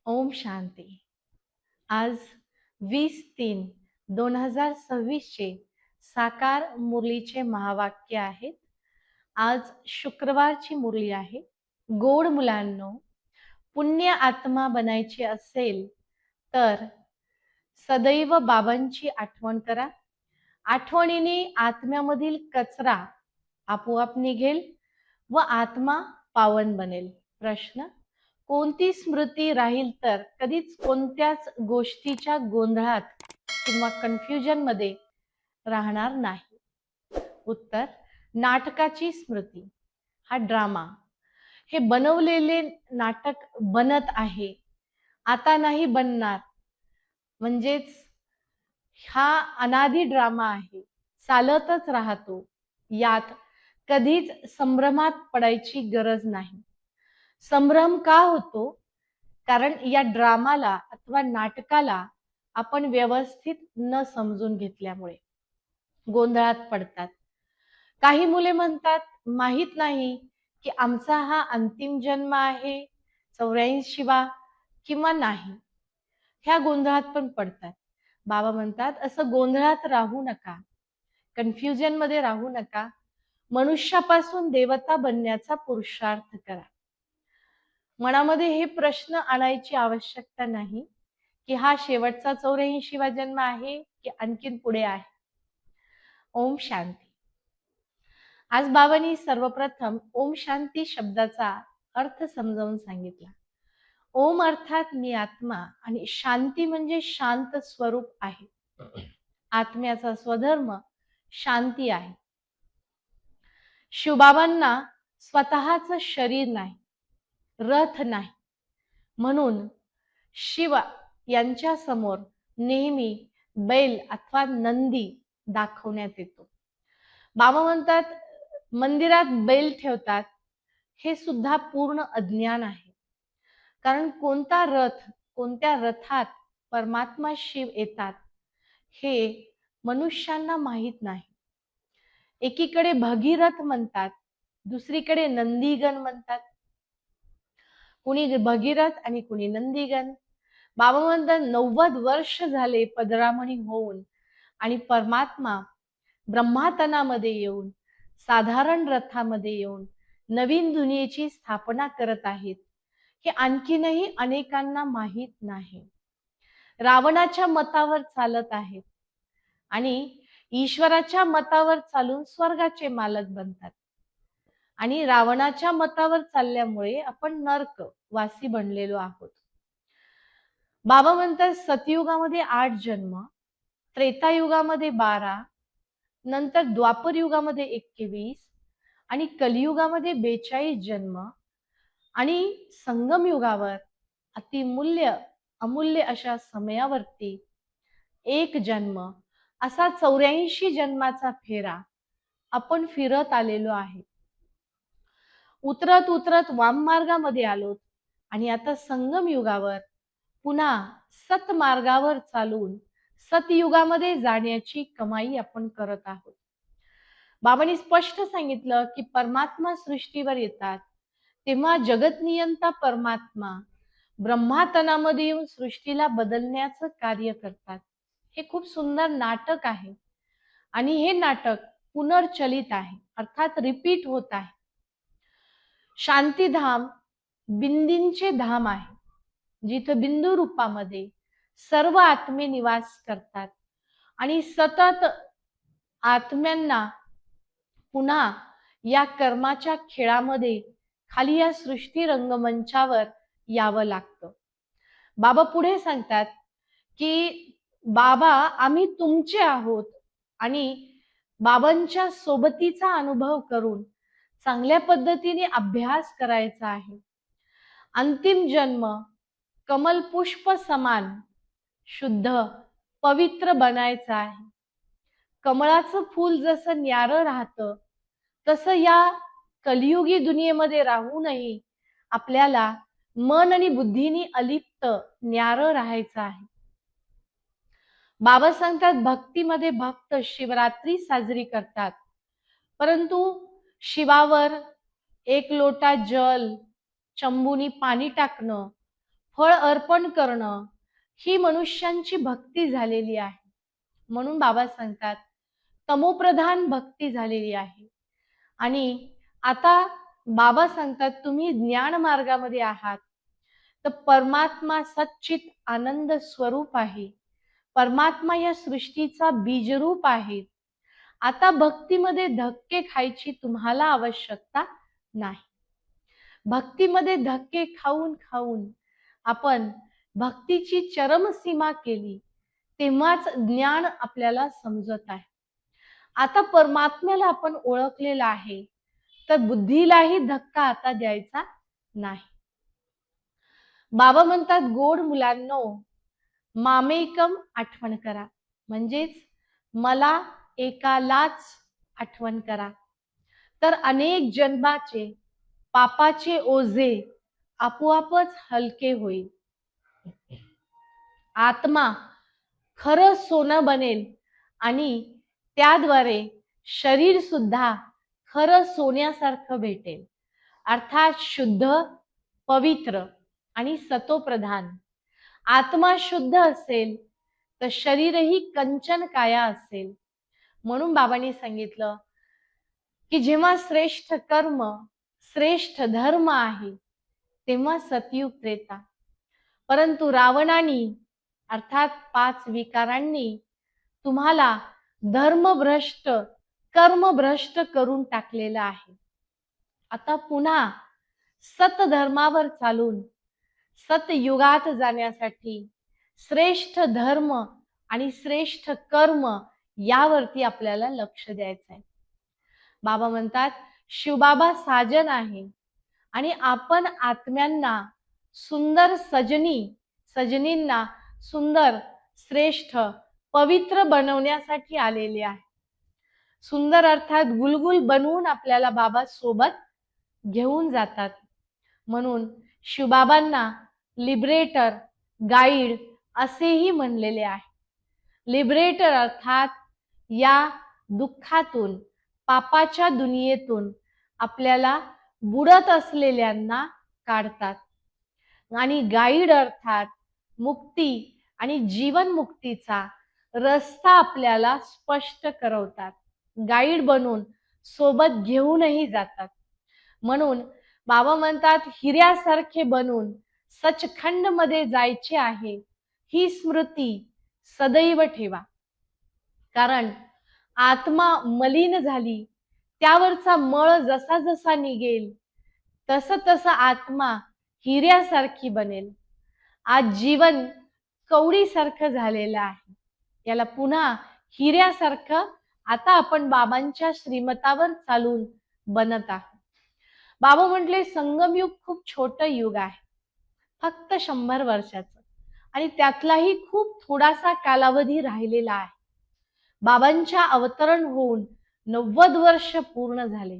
ओम शांती. आज 20/3/2026 चे साकार मुरलीचे महावाक्य आहेत. आज शुक्रवारची मुरली आहे. गोड मुलांनो, पुण्य आत्मा बनायचे असेल तर सदैव बाबांची आठवण करा. आठवणीने आत्म्यामधील कचरा आपोआप निघेल व आत्मा पावन बनेल. प्रश्न: कोणती स्मृती राहील तर कधीच कोणत्याच गोष्टीच्या गोंधळात किंवा कन्फ्युजन मध्ये राहणार नाही? उत्तर: नाटकाची स्मृती. हा ड्रामा, हे बनवलेले नाटक बनत आहे, आता नाही बनणार, म्हणजेच हा अनादी ड्रामा आहे, चालतच राहतो. यात कधीच संभ्रमात पडायची गरज नाही. संभ्रम का होतो? कारण या ड्रामाला अथवा नाटकाला आपण व्यवस्थित न समजून घेतल्यामुळे गोंधळात पडतात. काही मुले म्हणतात, माहित नाही की आमचा हा अंतिम जन्म आहे 84वा किंवा नाही. ह्या गोंधळात पण पडतात. बाबा म्हणतात, असं गोंधळात राहू नका, कन्फ्युजन मध्ये राहू नका. मनुष्यापासून देवता बनण्याचा पुरुषार्थ करा. मनामध्ये हे प्रश्न आणायची आवश्यकता नाही की हा शेवटचा 84वा जन्म आहे की आणखीन पुढे आहे. ओम शांती. आज बाबांनी सर्वप्रथम ओम शांती शब्दाचा अर्थ समजावून सांगितला. ओम अर्थात मी आत्मा आणि शांती म्हणजे शांत स्वरूप आहे. आत्म्याचा स्वधर्म शांती आहे. शिवबाबांना स्वतःच शरीर नाही, रथ नाही, म्हणून शिव यांच्या समोर नेहमी बैल अथवा नंदी दाखवण्यात येतो. बाबा म्हणतात, मंदिरात बैल ठेवतात, हे सुद्धा पूर्ण अज्ञान आहे. कारण कोणता रथ, कोणत्या रथात परमात्मा शिव येतात हे मनुष्यांना माहित नाही. एकीकडे भगीरथ म्हणतात, दुसरीकडे नंदीगण म्हणतात. कुणी भगीरथ आणि कुणी नंदीगण. बाबा म्हणतात, 90 वर्ष झाले पदरामणी होऊन आणि परमात्मा ब्रह्मातनामध्ये येऊन साधारण रथामध्ये येऊन नवीन दुनियेची स्थापना करत आहेत, हे आणखीनही अनेकांना माहित नाही. रावणाच्या मतावर चालत आहेत आणि ईश्वराच्या मतावर चालून स्वर्गाचे मालक बनतात. आणि रावणाच्या मतावर चालल्यामुळे आपण नरक वासी बनलेलो आहोत. बाबा म्हणतात, सतयुगामध्ये 8 जन्म, त्रेतायुगामध्ये 12, नंतर द्वापर युगामध्ये 21 आणि कलियुगामध्ये 42 जन्म आणि संगम युगावर अतिमूल्य अमूल्य अशा समयावरती 1 जन्म, असा 84 जन्माचा फेरा आपण फिरत आलेलो आहे. उतरत उतरत वाम मार्गामध्ये आलोत आणि आता संगम युगावर पुन्हा सत मार्गावर चालून सतयुगामध्ये जाण्याची कमाई आपण करत आहोत. बाबांनी स्पष्ट सांगितलं की परमात्मा सृष्टीवर येतात तेव्हा जगत नियंता परमात्मा ब्रह्मातनामध्ये येऊन सृष्टीला बदलण्याचं कार्य करतात. हे खूप सुंदर नाटक आहे आणि हे नाटक पुनर्चलित आहे, अर्थात रिपीट होत आहे. शांतीधाम बिंदींचे धाम आहे, जिथं बिंदू रूपामध्ये सर्व आत्मे निवास करतात आणि सतत आत्म्यांना पुन्हा या कर्माच्या खेळामध्ये खाली या सृष्टी रंगमंचावर यावं लागतं. बाबा पुढे सांगतात की बाबा आम्ही तुमचे आहोत आणि बाबांच्या सोबतीचा अनुभव करून चांगल्या पद्धतीने अभ्यास करायचा आहे. अंतिम जन्म कमल पुष्प समान शुद्ध पवित्र बनायचं आहे. कमळाचं फूल जसं न्यारं राहतं तसं या कलियुगी दुनियेमध्ये राहूनही आपल्याला मन आणि बुद्धीने अलिप्त न्यारं राहायचं आहे. बाबा सांगतात, भक्तीमध्ये भक्त शिवरात्री साजरी करतात, परंतु शिवावर 1 लोटा जल चंबुनी पाणी टाकणं, फळ अर्पण करणं ही मनुष्यांची भक्ती झालेली आहे. म्हणून बाबा सांगतात तमोप्रधान भक्ती झालेली आहे. आणि आता बाबा सांगतात तुम्ही ज्ञान मार्गामध्ये आहात, तर परमात्मा सच्चित आनंद स्वरूप आहे. परमात्मा या सृष्टीचा बीजरूप आहे. आता भक्तीमध्ये धक्के खायची तुम्हाला आवश्यकता नाही. भक्तीमध्ये धक्के खाऊन खाऊन आपण भक्तीची चरमसीमा केली, तेव्हाच ज्ञान आपल्याला समजत आहे. आता परमात्म्याला आपण ओळखलेलं आहे, तर बुद्धीलाही धक्का आता द्यायचा नाही. बाबा म्हणतात गोड मुलांनो, मामेकम आठवण करा, म्हणजेच मला एकालाच आठवण करा, तर अनेक जन्माचे पापाचे ओझे आपोआपच हलके होईल. आत्मा खरं सोनं बनेल आणि त्याद्वारे शरीर सुद्धा खरं सोन्यासारखं भेटेल, अर्थात शुद्ध, पवित्र आणि सतोप्रधान. आत्मा शुद्ध असेल तर शरीरही कंचन काया असेल. म्हणून बाबांनी सांगितलं की जेव्हा श्रेष्ठ कर्म, श्रेष्ठ धर्म आहे, तेव्हा सतयुग त्रेता. परंतु रावणाने अर्थात 5 विकारांनी तुम्हाला धर्मभ्रष्ट, कर्मभ्रष्ट करून टाकलेलं आहे. आता पुन्हा सतधर्मावर चालून सतयुगात जाण्यासाठी श्रेष्ठ धर्म आणि श्रेष्ठ कर्म यावरती आपल्याला लक्ष द्यायचं आहे. बाबा म्हणतात शिवबाबा साजन आहे आणि आपण आत्म्यांना सुंदर सजनींना सुंदर, श्रेष्ठ, पवित्र बनवण्यासाठी आलेले आहे. सुंदर अर्थात गुलगुल बनवून आपल्याला बाबा सोबत घेऊन जातात. म्हणून शिवबाबांना लिबरेटर, गाईड असेही म्हणलेले आहे. लिबरेटर अर्थात या दुःखातून, पापाच्या दुनियेतून आपल्याला बुडत असलेल्यांना काढतात. आणि गाईड अर्थात मुक्ती आणि जीवनमुक्तीचा रस्ता आपल्याला स्पष्ट करवतात. गाईड बनून सोबत घेऊनही जातात. म्हणून बाबा म्हणतात हिऱ्यासारखे बनून सचखंड मध्ये जायचे आहे, ही स्मृती सदैव ठेवा. कारण आत्मा मलिन झाली, त्यावरचा मळ जसा जसा निघेल तसं तसं आत्मा हिऱ्यासारखी बनेल. आज जीवन कवडीसारखं झालेलं आहे, याला पुन्हा हिऱ्यासारखं आता आपण बाबांच्या श्रीमतावर चालून बनत आहोत. बाबा म्हटले संगमयुग खूप छोटं युग आहे, फक्त 100 वर्षाचं, आणि त्यातलाही खूप थोडासा कालावधी राहिलेला आहे. बाबांच्या अवतरण होऊन 90 वर्ष पूर्ण झाले.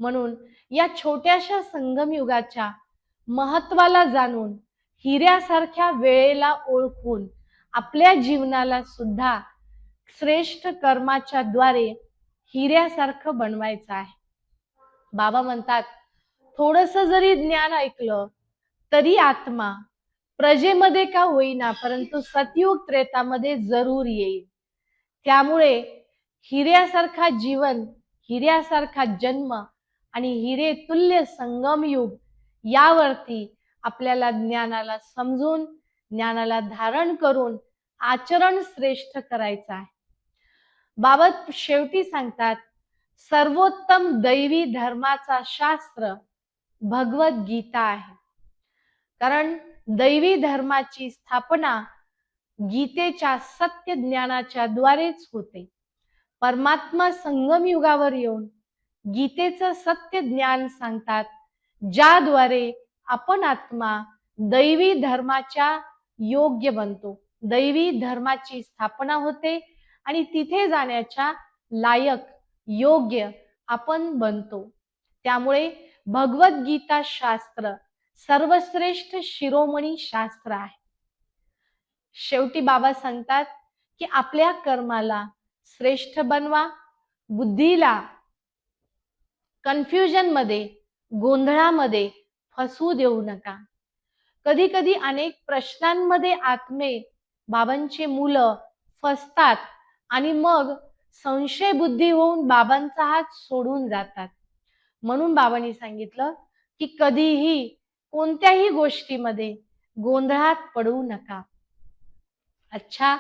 म्हणून या छोट्याशा संगमयुगाच्या महत्वाला जाणून हिऱ्यासारख्या वेळेला ओळखून आपल्या जीवनाला सुद्धा श्रेष्ठ कर्माच्या द्वारे हिऱ्यासारखं बनवायचं आहे. बाबा म्हणतात थोडस जरी ज्ञान ऐकलं तरी आत्मा प्रजेमध्ये का होईना परंतु सतयुग त्रेतामध्ये जरूर येईल. त्यामुळे हिऱ्यासारखा जीवन, हिऱ्यासारखा जन्म आणि हिरे तुल्य संगमयुग यावरती आपल्याला ज्ञानाला समजून, ज्ञानाला धारण करून आचरण श्रेष्ठ करायचं आहे. बाबा शेवटी सांगतात सर्वोत्तम दैवी धर्माचा शास्त्र भगवद्गीता आहे. कारण दैवी धर्माची स्थापना गीतेच्या सत्य ज्ञानाच्या द्वारेच होते. परमात्मा संगम युगावर येऊन गीतेचं सत्य ज्ञान सांगतात, ज्याद्वारे आपण आत्मा दैवी धर्माच्या योग्य बनतो, दैवी धर्माची स्थापना होते आणि तिथे जाण्याच्या लायक, योग्य आपण बनतो. त्यामुळे भगवद्गीता शास्त्र सर्वश्रेष्ठ शिरोमणी शास्त्र आहे. शेवटी बाबा सांगतात की आपल्या कर्माला श्रेष्ठ बनवा, बुद्धीला कन्फ्युजन मध्ये, गोंधळामध्ये फसवू देऊ नका. कधी कधी अनेक प्रश्नांमध्ये आत्मे बाबांची मुलं फसतात आणि मग संशय बुद्धी होऊन बाबांचा हात सोडून जातात. म्हणून बाबांनी सांगितलं की कधीही कोणत्याही गोष्टीमध्ये गोंधळात पडू नका. अच्छा,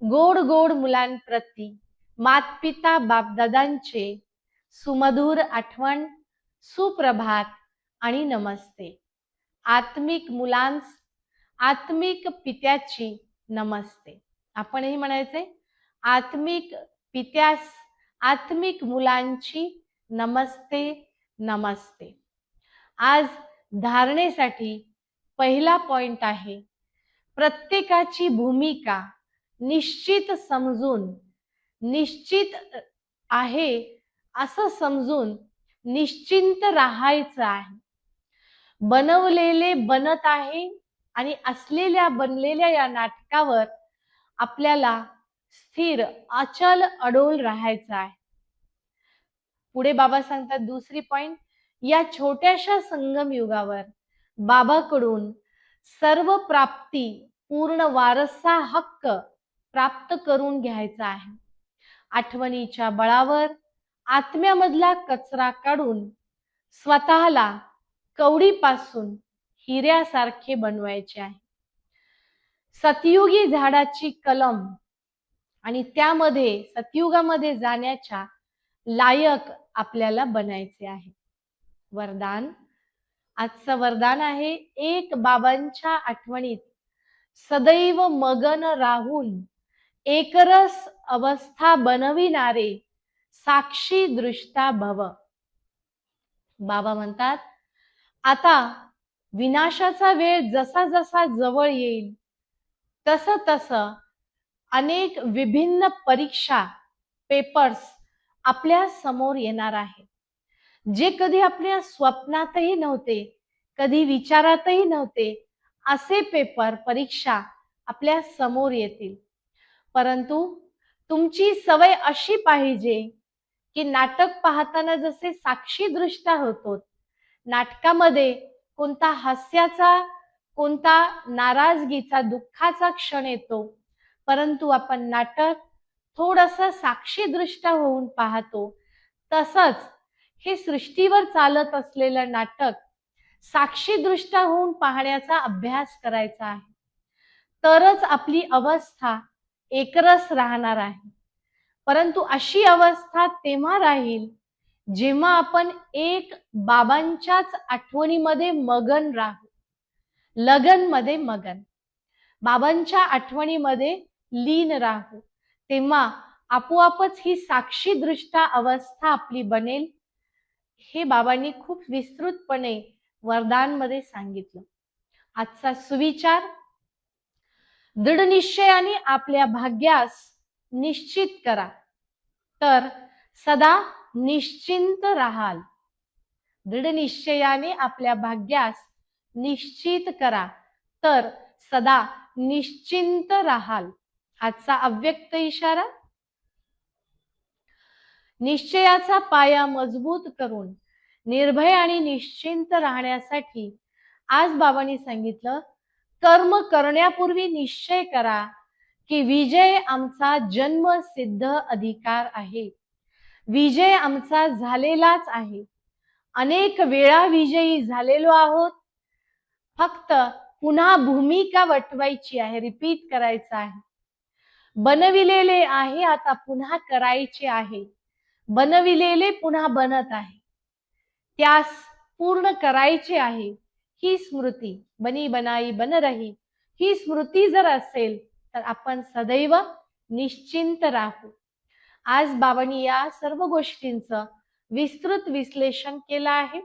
गोड गोड मुलांप्रती मातपिता बापदादांचे सुमधुर आठवण, सुप्रभात आणि नमस्ते. आत्मिक मुलांस आत्मिक पित्याची नमस्ते. आपणही म्हणायचे आत्मिक पित्यास आत्मिक मुलांची नमस्ते नमस्ते. आज धारणेसाठी पहिला पॉइंट आहे, प्रत्येकाची भूमिका निश्चित समजून, निश्चित आहे असं समजून निश्चिंत राहायचं आहे. बनवलेले बनत आहे आणि असलेल्या बनलेल्या या नाटकावर आपल्याला स्थिर अचल अडोल राहायचं आहे. पुढे बाबा सांगतात दुसरी पॉइंट, या छोट्याशा संगम युगावर बाबाकडून सर्व प्राप्ती पूर्ण वारसा हक्क प्राप्त करून घ्यायचा आहे. आठवणीच्या बळावर आत्म्यामधला कचरा काढून स्वतःला कवडीपासून हिऱ्यासारखे बनवायचे आहे. सतयुगी झाडाची कलम आणि त्यामध्ये सतयुगामध्ये जाण्याच्या लायक आपल्याला बनायचे आहे. वरदान, आजचं वरदान आहे, एक बाबांच्या आठवणीत सदैव मगन राहून एकरस अवस्था बनविणारे साक्षी दृष्टा भव. बाबा म्हणतात, आता विनाशाचा वेळ जसा जसा जवळ येईल तसं तसं अनेक विभिन्न परीक्षा पेपर्स आपल्या समोर येणार आहे, जे कधी आपल्या स्वप्नातही नव्हते, कधी विचारातही नव्हते. असे पेपर परीक्षा आपल्या समोर येतील. परंतु तुमची सवय अशी पाहिजे की नाटक पाहताना जसे साक्षी दृष्टा होतो, नाटकामध्ये कोणता हास्याचा, कोणता नाराजगीचा, दुःखाचा क्षण येतो, परंतु आपण नाटक थोडंसं साक्षी दृष्टा होऊन पाहतो. तसंच हे सृष्टीवर चालत असलेलं नाटक साक्षी दृष्टा होऊन पाहण्याचा अभ्यास करायचा आहे. तरच आपली अवस्था एकरस राहणार आहे. परंतु अशी अवस्था तेव्हा राहील जेव्हा आपण एक बाबांच्याच आठवणीमध्ये मगन राहू, लगन मध्ये मगन, बाबांच्या आठवणीमध्ये लीन राहू. तेव्हा आपोआपच ही साक्षी दृष्टा अवस्था आपली बनेल. हे बाबांनी खूप विस्तृतपणे वरदान मध्ये सांगितलं. आजचा सुविचार, दृढ निश्चयाने आपल्या भाग्यास निश्चित करा तर सदा निश्चिंत राहाल. दृढ निश्चयाने आपल्या भाग्यास निश्चित करा तर सदा निश्चिंत राहाल. आजचा अव्यक्त इशारा, निश्चयाचा पाया मजबूत करून निर्भय आणि निश्चिंत राहण्यासाठी आज बाबांनी सांगितलं, कर्म करण्यापूर्वी निश्चय करा की विजय आमचा जन्मसिद्ध अधिकार आहे. विजय आमचा झालेलाच आहे. अनेक वेळा विजयी झालेलो आहोत. फक्त पुन्हा भूमिका वटवायची आहे, रिपीट करायचं आहे. बनविलेले आहे, आता पुन्हा करायचे आहे. बनविलेले पुन्हा बनत आहे, त्यास पूर्ण करायचे आहे. ही स्मृती, बनी बनाई बन रही, ही स्मृती जर असेल तर आपण सदैव निश्चिंत राहू. आज बाबांनी या सर्व गोष्टींचं विस्तृत विश्लेषण केलं आहे.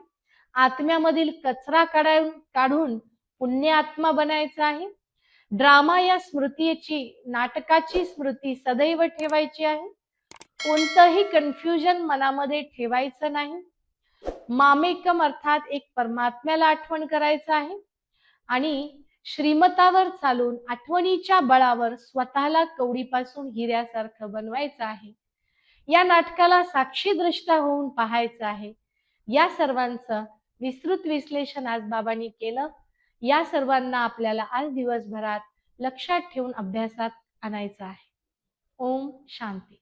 आत्म्यामधील कचरा काढून पुण्य आत्मा बनायचा आहे. ड्रामा या स्मृतीची, नाटकाची स्मृती सदैव ठेवायची आहे. कोणतंही कन्फ्युजन मनामध्ये ठेवायचं नाही. मामेकम अर्थात एक परमात्म्याला आठवण करायचं आहे आणि श्रीमतावर चालून आठवणीच्या बळावर स्वतःला कवडीपासून हिऱ्यासारखं बनवायचं आहे. या नाटकाला साक्षी दृष्टा होऊन पाहायचं आहे. या सर्वांचं विस्तृत विश्लेषण आज बाबांनी केलं. या सर्वांना आपल्याला आज दिवसभरात लक्षात ठेवून अभ्यासात आणायचं आहे. ओम शांती.